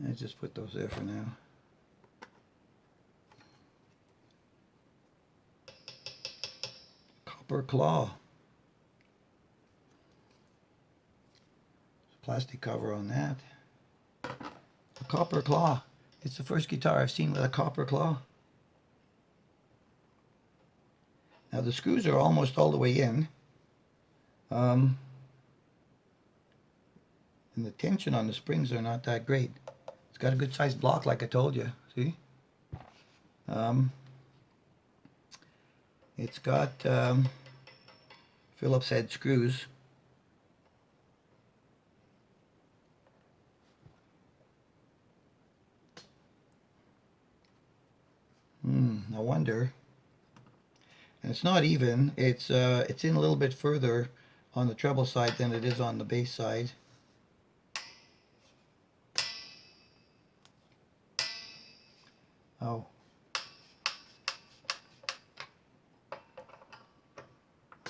Let's just put those there for now. Copper claw. Plastic cover on that. A copper claw. It's the first guitar I've seen with a copper claw. Now the screws are almost all the way in. And the tension on the springs are not that great. It's got a good sized block like I told you. See? It's got Phillips head screws. I wonder. And it's not even. It's in a little bit further on the treble side than it is on the bass side. Oh.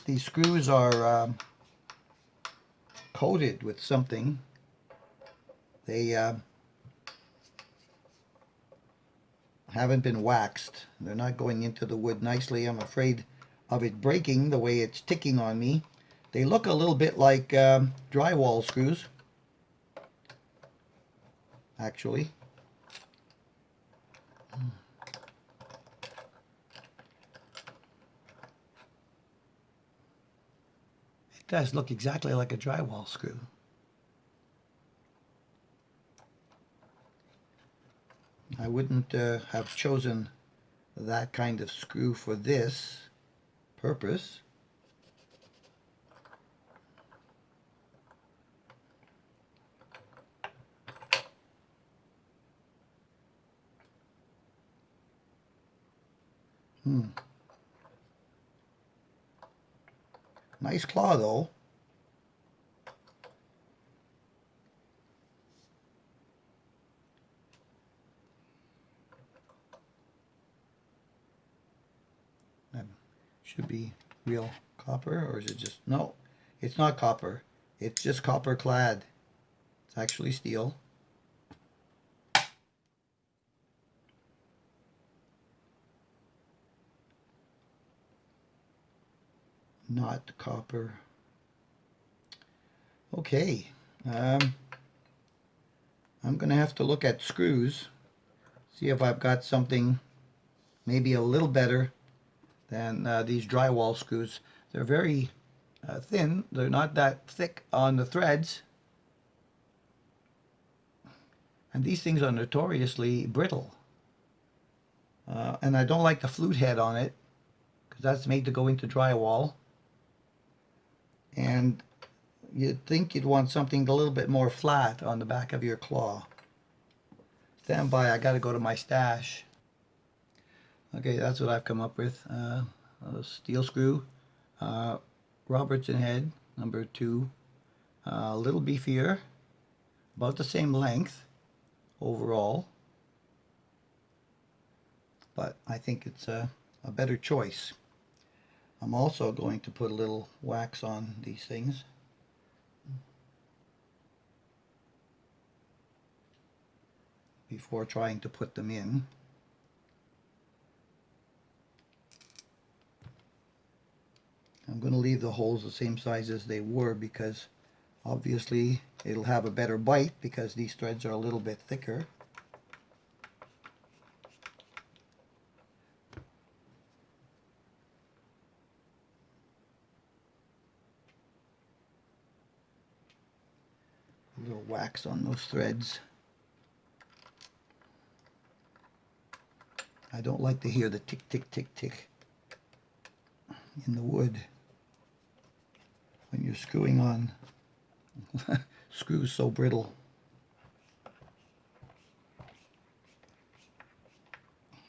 These screws are coated with something. They haven't been waxed. They're not going into the wood nicely. I'm afraid of it breaking the way it's ticking on me. They look a little bit like drywall screws, actually. It does look exactly like a drywall screw. I wouldn't have chosen that kind of screw for this purpose. Nice claw though. That should be real copper, or is it just, no, it's not copper. It's just copper clad. It's actually steel. Not copper. Okay. I'm going to have to look at screws, see if I've got something maybe a little better than these drywall screws. They're very thin. They're not that thick on the threads. And these things are notoriously brittle. And I don't like the flute head on it, because that's made to go into drywall. And you'd think you'd want something a little bit more flat on the back of your claw. Stand by, I gotta go to my stash. Okay, that's what I've come up with. A steel screw, Robertson head, number 2. A little beefier, about the same length overall. But I think it's a better choice. I'm also going to put a little wax on these things. Before trying to put them in. I'm going to leave the holes the same size as they were, because obviously it'll have a better bite because these threads are a little bit thicker. A little wax on those threads. I don't like to hear the tick, tick, tick, tick in the wood when you're screwing on screws so brittle.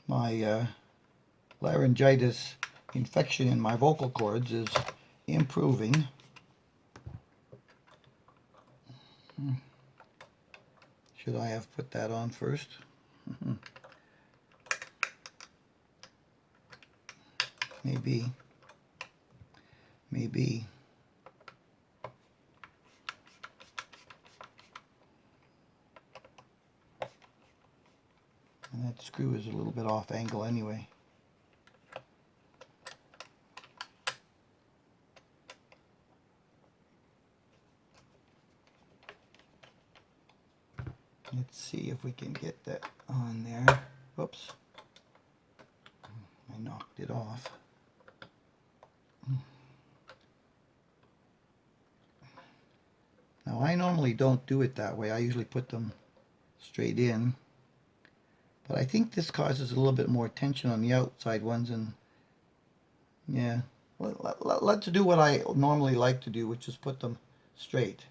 My laryngitis infection in my vocal cords is improving. Should I have put that on first? Maybe. Maybe. And that screw is a little bit off angle anyway. Let's see if we can get that on there. Whoops. I knocked it off. Now I normally don't do it that way. I usually put them straight in. But I think this causes a little bit more tension on the outside ones, and yeah. Let's do what I normally like to do, which is put them straight.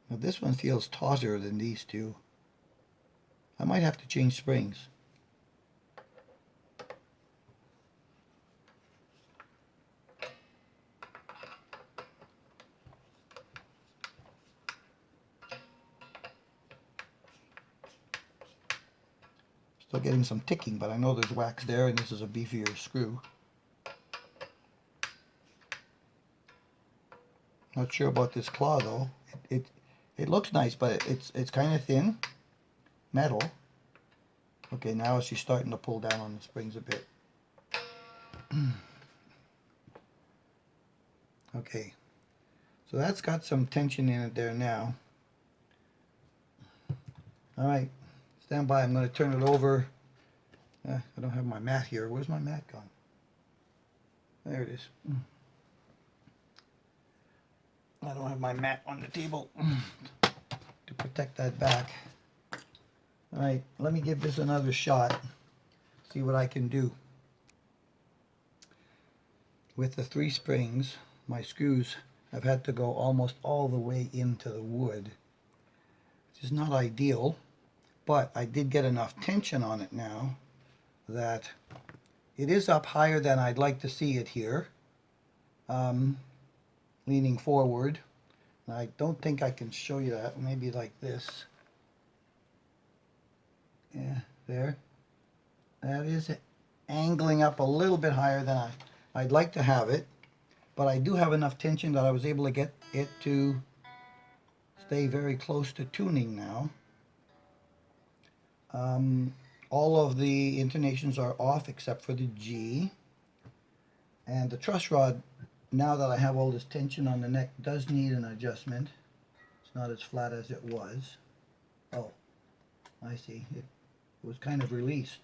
Now this one feels tauter than these two. I might have to change springs. Still getting some ticking, but I know there's wax there, and this is a beefier screw. Not sure about this claw though. It looks nice, but it's kind of thin metal. Okay, now she's starting to pull down on the springs a bit. Okay, so that's got some tension in it there now. All right, stand by. I'm going to turn it over. I don't have my mat here. Where's my mat gone? There it is. I don't have my mat on the table to protect that back. All right, let me give this another shot, see what I can do. With the 3 springs, my screws have had to go almost all the way into the wood, which is not ideal, but I did get enough tension on it now that it is up higher than I'd like to see it here, leaning forward. I don't think I can show you that, maybe like this. Yeah, there. That is angling up a little bit higher than I'd like to have it, but I do have enough tension that I was able to get it to stay very close to tuning now. All of the intonations are off except for the G. And the truss rod, now that I have all this tension on the neck, does need an adjustment. It's not as flat as it was. Oh, I see. It was kind of released.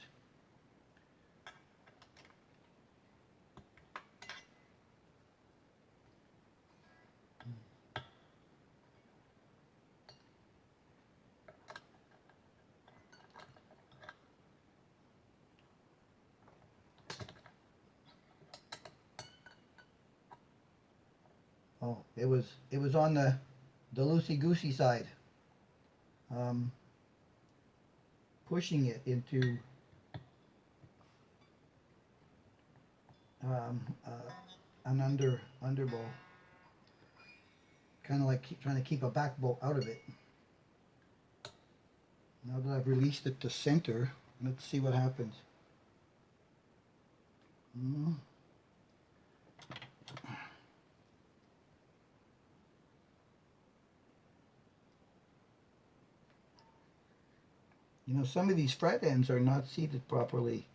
Oh, it was on the loosey-goosey side. Pushing it into an underbow. Kind of like trying to keep a back bow out of it. Now that I've released it to center, let's see what happens. You know, some of these fret ends are not seated properly.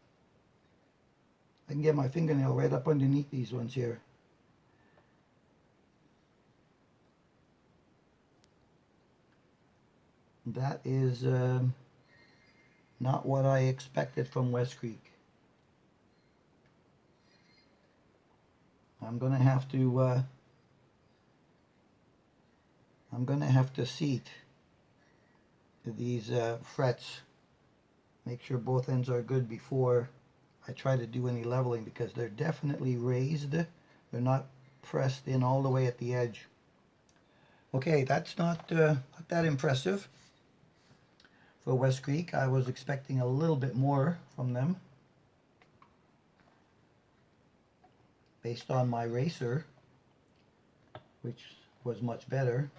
I can get my fingernail right up underneath these ones here. That is not what I expected from WESTCREEK. I'm gonna have to seat these frets. Make sure both ends are good before I try to do any leveling, because they're definitely raised. They're not pressed in all the way at the edge. Okay, that's not that impressive for WESTCREEK. I was expecting a little bit more from them based on my racer, which was much better.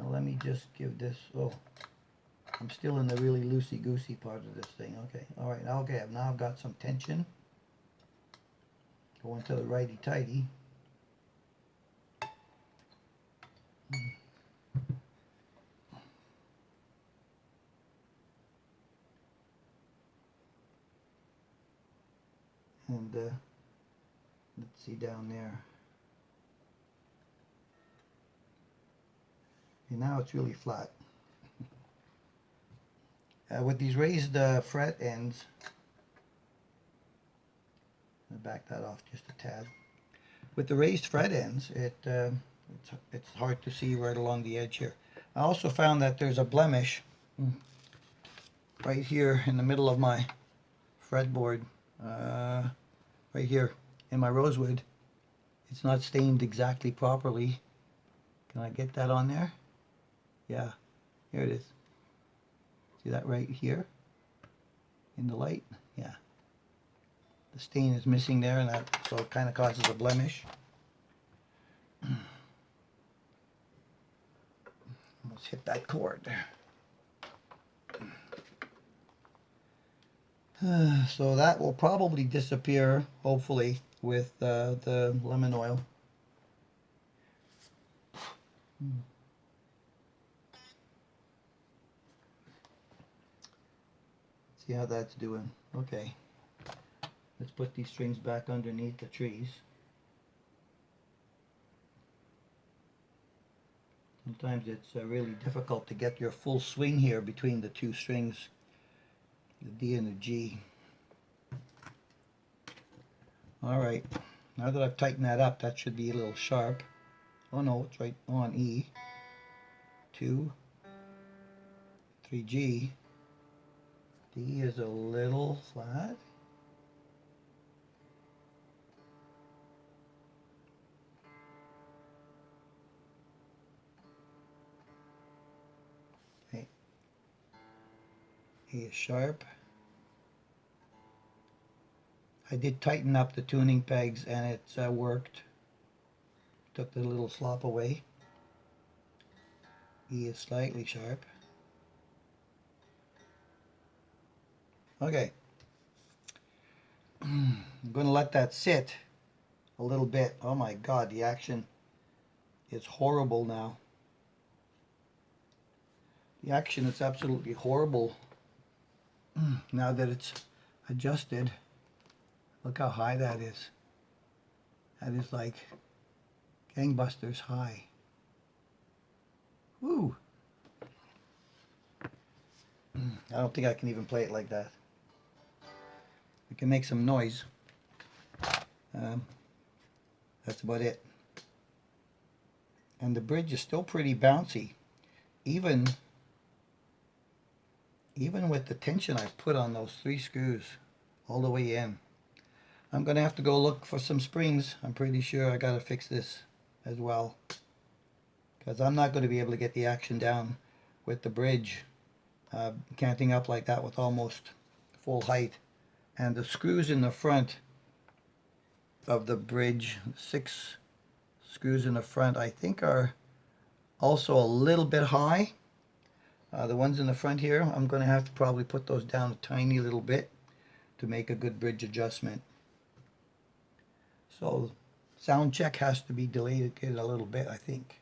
Let me just give this, I'm still in the really loosey-goosey part of this thing. Okay, all right, okay, now I've got some tension. Going to the righty-tighty. And let's see down there. And now it's really flat. With these raised fret ends, I'll back that off just a tad. With the raised fret ends, it's hard to see right along the edge here. I also found that there's a blemish right here in the middle of my fretboard, right here in my rosewood. It's not stained exactly properly. Can I get that on there? Yeah, here it is. See that right here in the light? Yeah. The stain is missing there, and that so it kind of causes a blemish. Almost hit that cord. So that will probably disappear, hopefully, with the lemon oil. See how that's doing. Okay. Let's put these strings back underneath the trees. Sometimes it's really difficult to get your full swing here between the two strings, the D and the G. Alright, now that I've tightened that up, that should be a little sharp. Oh no, it's right on E. 2, 3G. D is a little flat. Okay. E is sharp. I did tighten up the tuning pegs and it's worked. Took the little slop away. E is slightly sharp. Okay. I'm going to let that sit a little bit. Oh my God, the action is horrible now. The action is absolutely horrible now that it's adjusted. Look how high that is. That is like gangbusters high. Woo! I don't think I can even play it like that. I can make some noise. That's about it. And the bridge is still pretty bouncy, even with the tension I've put on those 3 screws all the way in. I'm going to have to go look for some springs. I'm pretty sure I got to fix this as well, because I'm not going to be able to get the action down with the bridge canting up like that with almost full height. And the screws in the front of the bridge, 6 screws in the front, I think are also a little bit high. The ones in the front here, I'm going to have to probably put those down a tiny little bit to make a good bridge adjustment. So sound check has to be delayed a little bit, I think.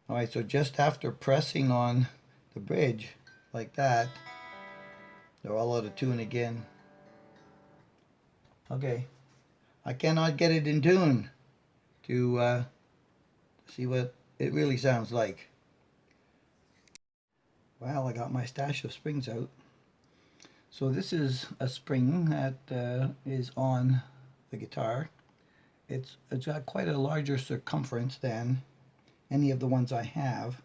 Alright, so just after pressing on the bridge like that, they're all out of tune again. Okay, I cannot get it in tune to see what it really sounds like. Well, I got my stash of springs out. So this is a spring that is on the guitar. It's got quite a larger circumference than any of the ones I have.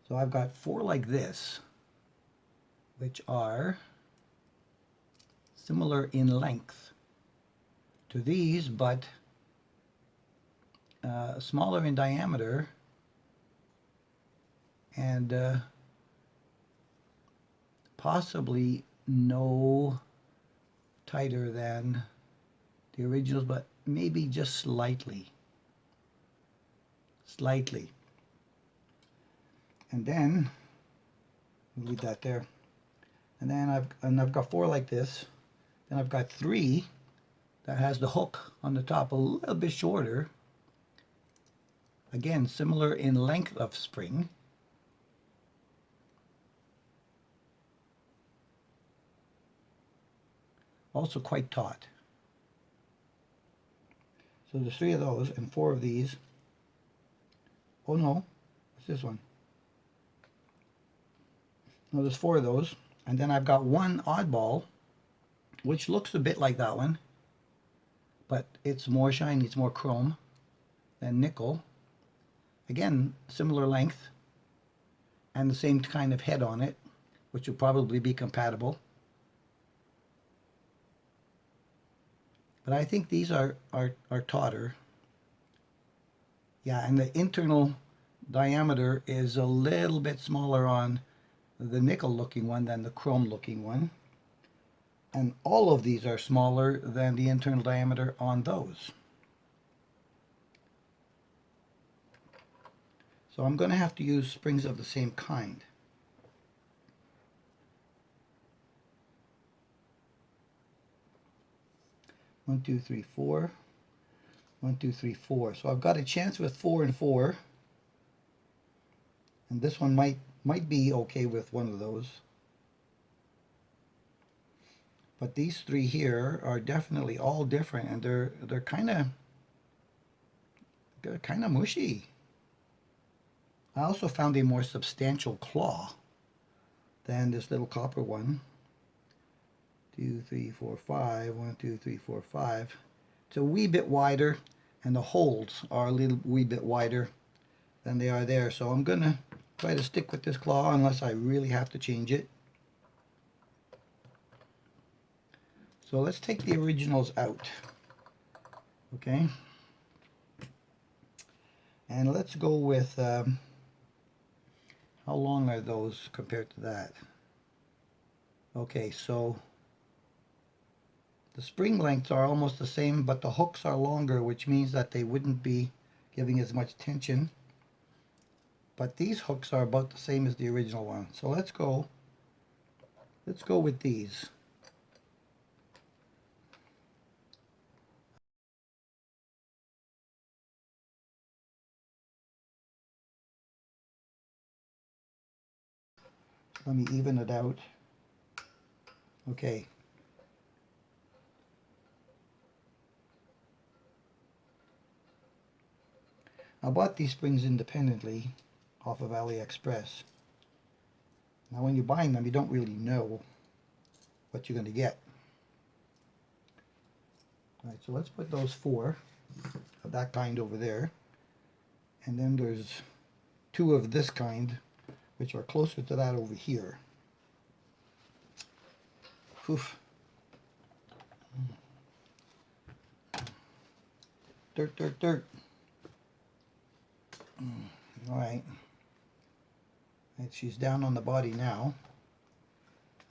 So I've got 4 like this, which are similar in length to these, but smaller in diameter and possibly no tighter than the originals, but maybe just slightly. And then Leave that there. And then I've got 4 like this. Then I've got 3 that has the hook on the top a little bit shorter. Again, similar in length of spring. Also quite taut. So there's 3 of those and 4 of these. Oh no, what's this one? No, there's 4 of those. And then I've got one oddball, which looks a bit like that one, but it's more shiny, it's more chrome than nickel. Again, similar length and the same kind of head on it, which will probably be compatible. But I think these are tauter. Yeah, and the internal diameter is a little bit smaller on the nickel looking one than the chrome looking one. And all of these are smaller than the internal diameter on those. So I'm going to have to use springs of the same kind. One, two, three, four. 1, 2, 3, 4. So I've got a chance with 4 and 4. And this one might be okay with one of those. But these 3 here are definitely all different, and they're kind of mushy. I also found a more substantial claw than this little copper one. 2, 3, 4, 5. 1, 2, 3, 4, 5. It's a wee bit wider, and the holes are a little wee bit wider than they are there. So I'm gonna try to stick with this claw unless I really have to change it. So let's take the originals out. Okay. And let's go with, how long are those compared to that? Okay, so the spring lengths are almost the same, but the hooks are longer, which means that they wouldn't be giving as much tension. But these hooks are about the same as the original one. So let's go with these. Let me even it out. Okay. I bought these springs independently off of AliExpress. Now when you're buying them, you don't really know what you're going to get. Alright, so let's put those 4 of that kind over there. And then there's 2 of this kind, which are closer to that over here. Oof. Dirt, dirt, dirt. Alright. And she's down on the body now.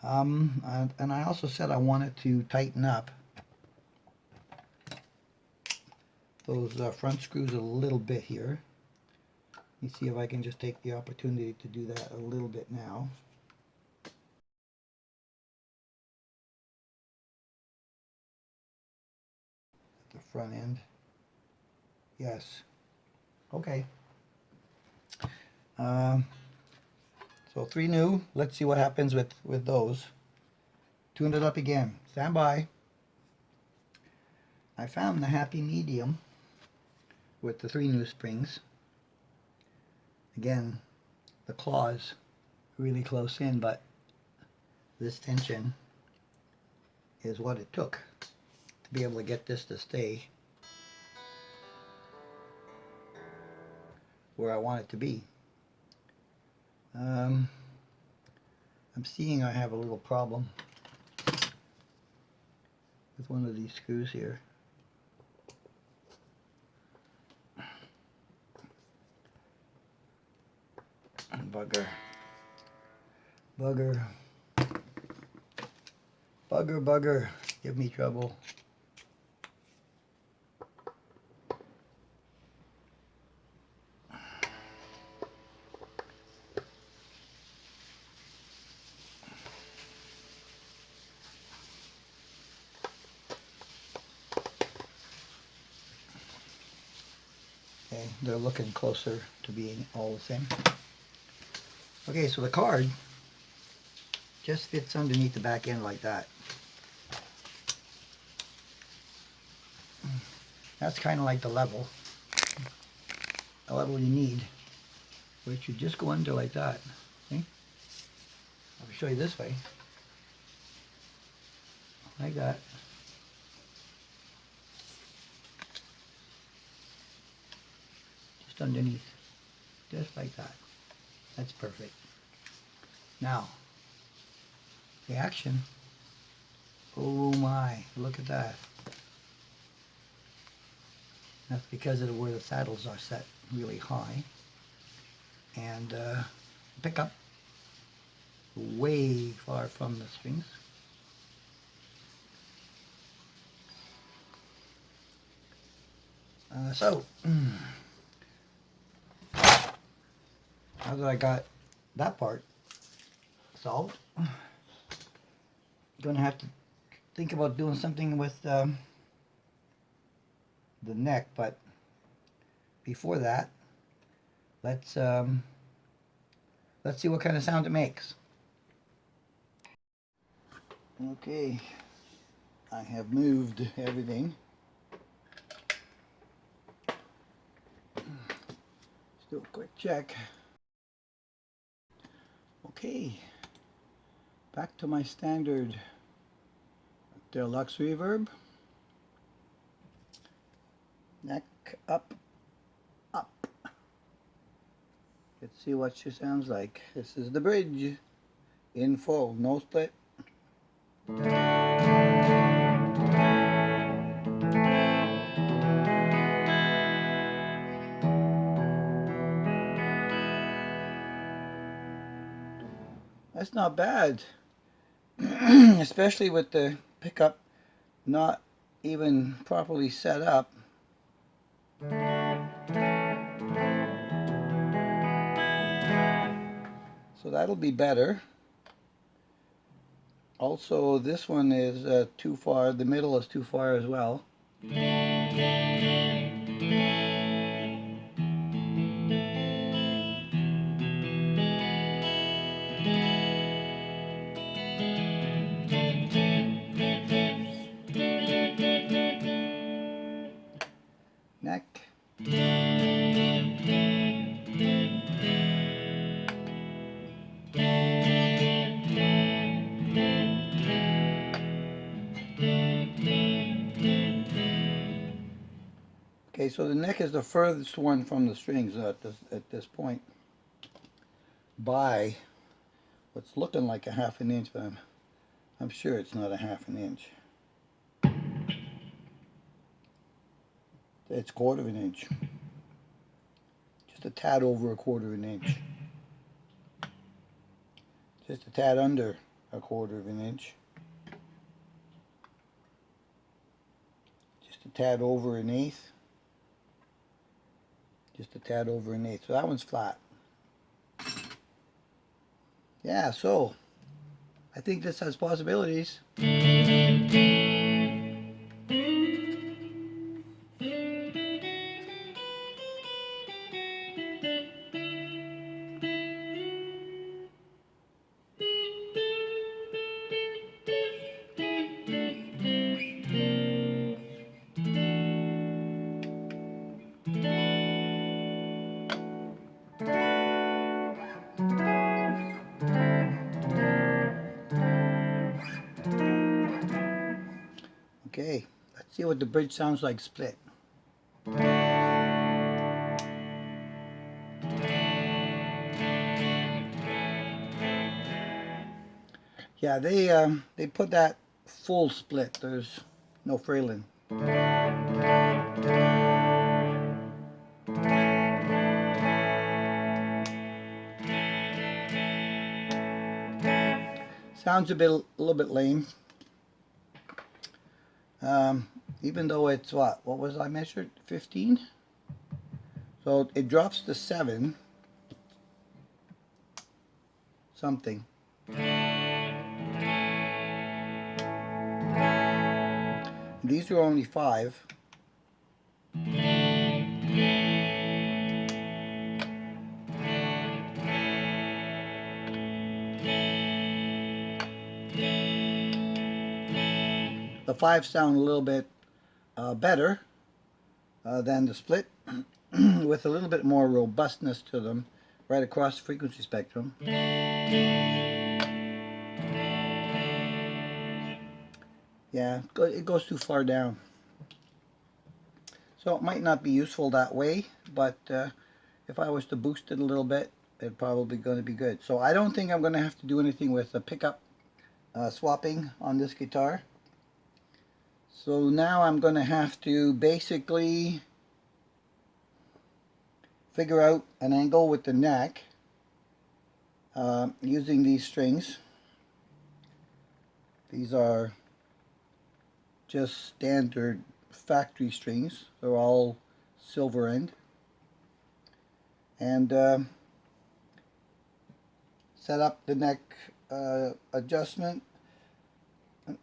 And I also said I wanted to tighten up those front screws a little bit here. Let me see if I can just take the opportunity to do that a little bit now. At the front end. Yes. Okay. So 3 new. Let's see what happens with those. Tune it up again. Stand by. I found the happy medium with the 3 new springs. Again, the claws really close in, but this tension is what it took to be able to get this to stay where I want it to be. I'm seeing I have a little problem with one of these screws here. Bugger. Bugger. Bugger, bugger. Give me trouble. they're looking closer to being all the same. Okay, so the card just fits underneath the back end like that. That's kind of like the level you need, which you just go under like that. See? I'll show you this way, like that. Just underneath, just like that. That's perfect. Now, the action. Oh my, look at that. That's because of where the saddles are set really high. And pick up way far from the strings. So, now that I got that part solved, I'm going to have to think about doing something with the neck, but before that, let's see what kind of sound it makes. Okay, I have moved everything. Let's do a quick check. Okay, back to my standard deluxe reverb. Neck up, up. Let's see what she sounds like. This is the bridge in full, no split. That's not bad, especially with the pickup not even properly set up. So that'll be better. Also, this one is too far. The middle is too far as well. Neck. Okay, so the neck is the furthest one from the strings at this point by what's looking like a ½ inch, but I'm sure it's not a ½ inch. It's 1/4 inch. Just a tad over a 1/4 inch. Just a tad under a 1/4 inch. Just a tad over 1/8. Just a tad over 1/8. So that one's flat. Yeah, so I think this has possibilities. Okay, let's see what the bridge sounds like split. Yeah, they put that full split. There's no frailing. Sounds a little bit lame. Even though it's what was I measured? 15? So it drops to 7 something. These are only 5. The fives sound a little bit better than the split, with a little bit more robustness to them right across the frequency spectrum. Yeah, it goes too far down. So it might not be useful that way, but if I was to boost it a little bit, it's probably going to be good. So I don't think I'm going to have to do anything with the pickup swapping on this guitar. So now I'm going to have to basically figure out an angle with the neck using these strings. These are just standard factory strings. They're all silver end. And set up the neck adjustment.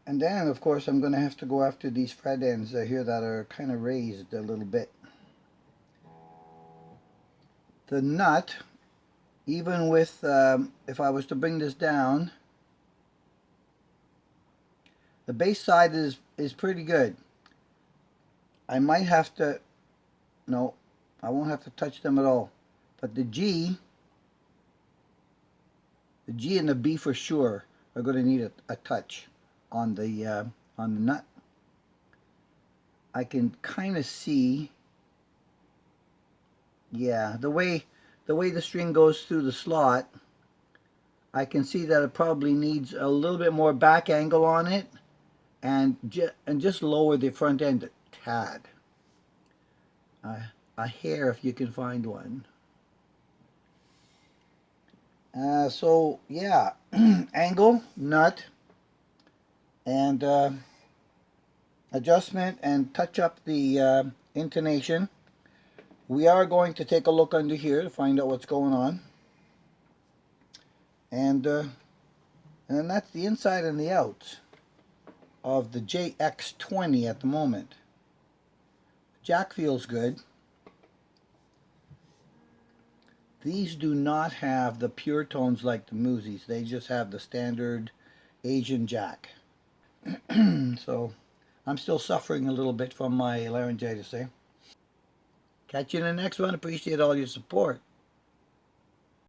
And then, of course, I'm going to have to go after these fret ends here that are kind of raised a little bit. The nut, even with, if I was to bring this down, the bass side is pretty good. I might have to, no, I won't have to touch them at all. But the G and the B for sure are going to need a touch on the nut. I can kind of see, yeah, the way the string goes through the slot, I can see that it probably needs a little bit more back angle on it, and just lower the front end a tad. A hair if you can find one. So yeah, angle, nut, and adjustment, and touch up the intonation. We are going to take a look under here to find out what's going on. And then that's the inside and the outs of the JX20 at the moment. Jack feels good. These do not have the pure tones like the Musis. They just have the standard Asian Jack. So I'm still suffering a little bit from my laryngitis there. Catch you in the next one. Appreciate all your support.